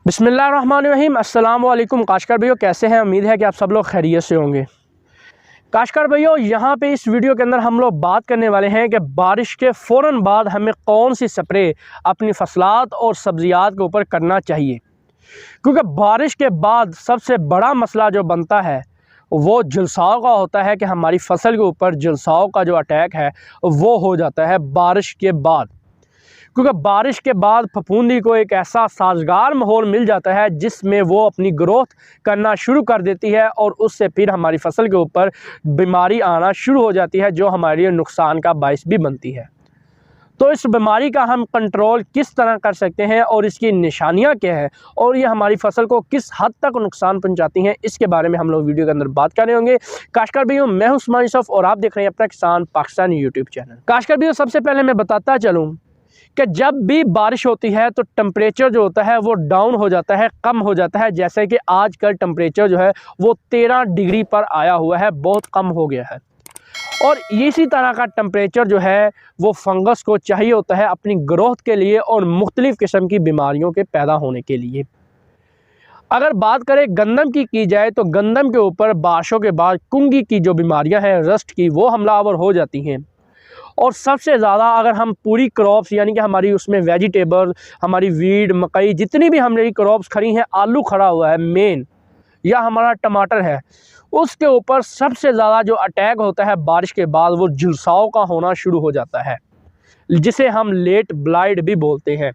बिस्मिल्लाहिर्रहमानिर्रहीम। अस्सलाम वालेकुम काश्तकार भाइयों, कैसे हैं? उम्मीद है कि आप सब लोग खैरियत से होंगे। काश्तकार भाइयों, यहाँ पे इस वीडियो के अंदर हम लोग बात करने वाले हैं कि बारिश के फ़ौरन बाद हमें कौन सी स्प्रे अपनी फसलात और सब्जियात के ऊपर करना चाहिए, क्योंकि बारिश के बाद सबसे बड़ा मसला जो बनता है वो झुलसाव का होता है कि हमारी फसल के ऊपर झुलसाव का जो अटैक है वो हो जाता है बारिश के बाद। क्योंकि बारिश के बाद फफूंदी को एक ऐसा साजगार माहौल मिल जाता है जिसमें वो अपनी ग्रोथ करना शुरू कर देती है और उससे फिर हमारी फसल के ऊपर बीमारी आना शुरू हो जाती है, जो हमारे लिए नुकसान का बायस भी बनती है। तो इस बीमारी का हम कंट्रोल किस तरह कर सकते हैं और इसकी निशानियां क्या है और ये हमारी फसल को किस हद तक नुकसान पहुंचाती हैं, इसके बारे में हम लोग वीडियो के अंदर बात कर रहे होंगे। काश्तकार भाइयों, मैं हूं उस्मान यूसुफ और आप देख रहे हैं अपना किसान पाकिस्तान यूट्यूब चैनल। काश्तकार भाइयों, सबसे पहले मैं बताता चलूँ कि जब भी बारिश होती है तो टेम्परेचर जो होता है वो डाउन हो जाता है, कम हो जाता है। जैसे कि आजकल टेम्परेचर जो है वो 13 डिग्री पर आया हुआ है, बहुत कम हो गया है। और इसी तरह का टेम्परेचर जो है वो फंगस को चाहिए होता है अपनी ग्रोथ के लिए और मुख्तलिफ़ किस्म की बीमारियों के पैदा होने के लिए। अगर बात करें गंदम की जाए तो गंदम के ऊपर बारिशों के बाद कुंगी की जो बीमारियां हैं, रस्ट की, वो हमलावर हो जाती हैं। और सबसे ज़्यादा अगर हम पूरी क्रॉप्स यानी कि हमारी उसमें वेजिटेबल, हमारी वीड, मकई, जितनी भी हमने क्रॉप्स खड़ी हैं, आलू खड़ा हुआ है मेन, या हमारा टमाटर है, उसके ऊपर सबसे ज़्यादा जो अटैक होता है बारिश के बाद वो झुलसाव का होना शुरू हो जाता है, जिसे हम लेट ब्लाइट भी बोलते हैं।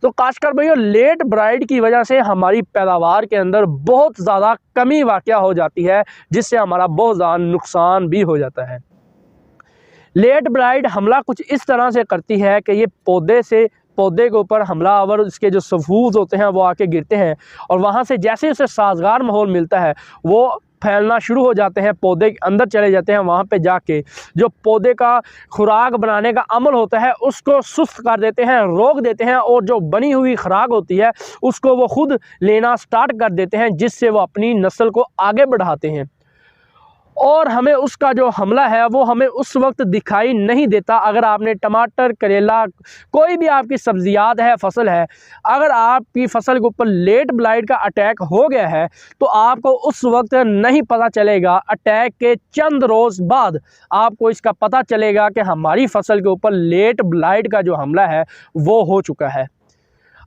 तो काश्तकार भाइयों, लेट ब्लाइट की वजह से हमारी पैदावार के अंदर बहुत ज़्यादा कमी वाक़या हो जाती है, जिससे हमारा बहुत ज़्यादा नुकसान भी हो जाता है। लेट ब्लाइट हमला कुछ इस तरह से करती है कि ये पौधे के ऊपर हमलावर इसके जो सफूज होते हैं वो आके गिरते हैं और वहाँ से जैसे उसे साजगार माहौल मिलता है वो फैलना शुरू हो जाते हैं, पौधे के अंदर चले जाते हैं। वहाँ पे जाके जो पौधे का खुराक बनाने का अमल होता है उसको सुस्त कर देते हैं, रोक देते हैं, और जो बनी हुई खुराक होती है उसको वो खुद लेना स्टार्ट कर देते हैं, जिससे वो अपनी नस्ल को आगे बढ़ाते हैं। और हमें उसका जो हमला है वो हमें उस वक्त दिखाई नहीं देता। अगर आपने टमाटर, करेला, कोई भी आपकी सब्जियात है, फसल है, अगर आपकी फसल के ऊपर लेट ब्लाइट का अटैक हो गया है तो आपको उस वक्त नहीं पता चलेगा। अटैक के चंद रोज़ बाद आपको इसका पता चलेगा कि हमारी फसल के ऊपर लेट ब्लाइट का जो हमला है वो हो चुका है।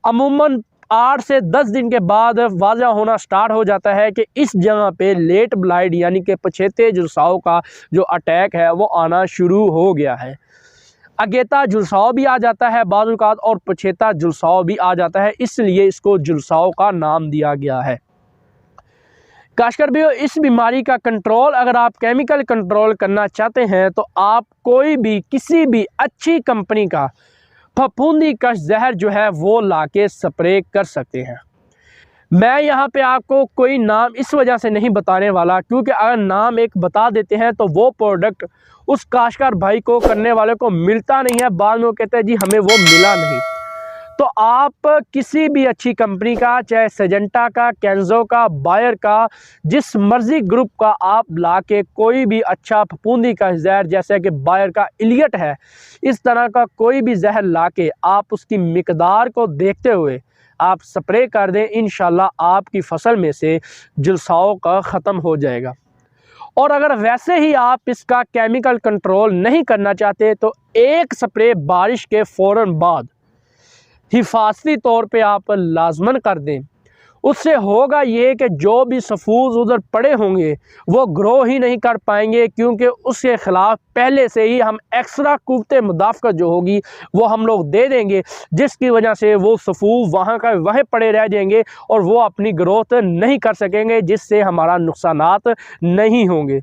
अमूमन 8 से 10 दिन के बाद वाज़ा होना स्टार्ट हो जाता है कि इस जगह पे लेट ब्लाइट यानी कि पछेते झुलसाव का जो अटैक है वो आना शुरू हो गया है। अगेता झुलसाव भी आ जाता है बाज़ औक़ात और पछेता झुलसाव भी आ जाता है, इसलिए इसको झुलसाव का नाम दिया गया है। काश्तकार भाइयों, इस बीमारी का कंट्रोल अगर आप केमिकल कंट्रोल करना चाहते हैं तो आप कोई भी किसी भी अच्छी कंपनी का फफूंदी का जहर जो है वो लाके स्प्रे कर सकते हैं। मैं यहाँ पे आपको कोई नाम इस वजह से नहीं बताने वाला क्योंकि अगर नाम एक बता देते हैं तो वो प्रोडक्ट उस काश्तकार भाई को, करने वाले को मिलता नहीं है। बाद में वो कहते हैं जी हमें वो मिला नहीं। तो आप किसी भी अच्छी कंपनी का, चाहे सेजेंटा का, कैंजो का, बायर का, जिस मर्जी ग्रुप का आप लाके कोई भी अच्छा फफूंदी का जहर, जैसे कि बायर का इलियट है, इस तरह का कोई भी जहर लाके आप उसकी मिकदार को देखते हुए आप स्प्रे कर दें, इंशाल्लाह आपकी फसल में से झुलसाव का ख़त्म हो जाएगा। और अगर वैसे ही आप इसका केमिकल कंट्रोल नहीं करना चाहते तो एक स्प्रे बारिश के फ़ौरन बाद हिफाजती तौर पे आप लाजमन कर दें। उससे होगा ये कि जो भी सफूज उधर पड़े होंगे वो ग्रो ही नहीं कर पाएंगे, क्योंकि उसके ख़िलाफ़ पहले से ही हम एक्स्ट्रा कुव्वते मुदाफ़अत जो होगी वो हम लोग दे देंगे, जिसकी वजह से वो सफूज वहाँ का वहीं पड़े रह जाएंगे और वो अपनी ग्रोथ नहीं कर सकेंगे, जिससे हमारा नुकसानात नहीं होंगे।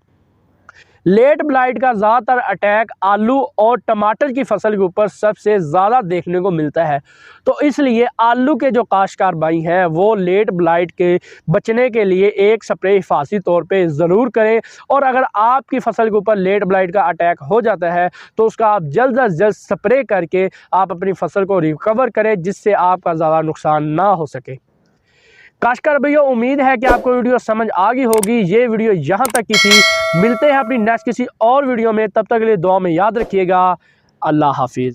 लेट ब्लाइट का ज़्यादातर अटैक आलू और टमाटर की फसल के ऊपर सबसे ज़्यादा देखने को मिलता है। तो इसलिए आलू के जो काश्तकार भाई हैं वो लेट ब्लाइट के बचने के लिए एक स्प्रे हिफाजती तौर पे ज़रूर करें। और अगर आपकी फसल के ऊपर लेट ब्लाइट का अटैक हो जाता है तो उसका आप जल्द अज जल्द स्प्रे करके आप अपनी फसल को रिकवर करें, जिससे आपका ज़्यादा नुकसान ना हो सके। काश्तकार भैया, उम्मीद है कि आपको वीडियो समझ आ गई होगी। ये वीडियो यहाँ तक की थी। मिलते हैं अपनी नेक्स्ट किसी और वीडियो में, तब तक के लिए दुआ में याद रखिएगा। अल्लाह हाफिज़।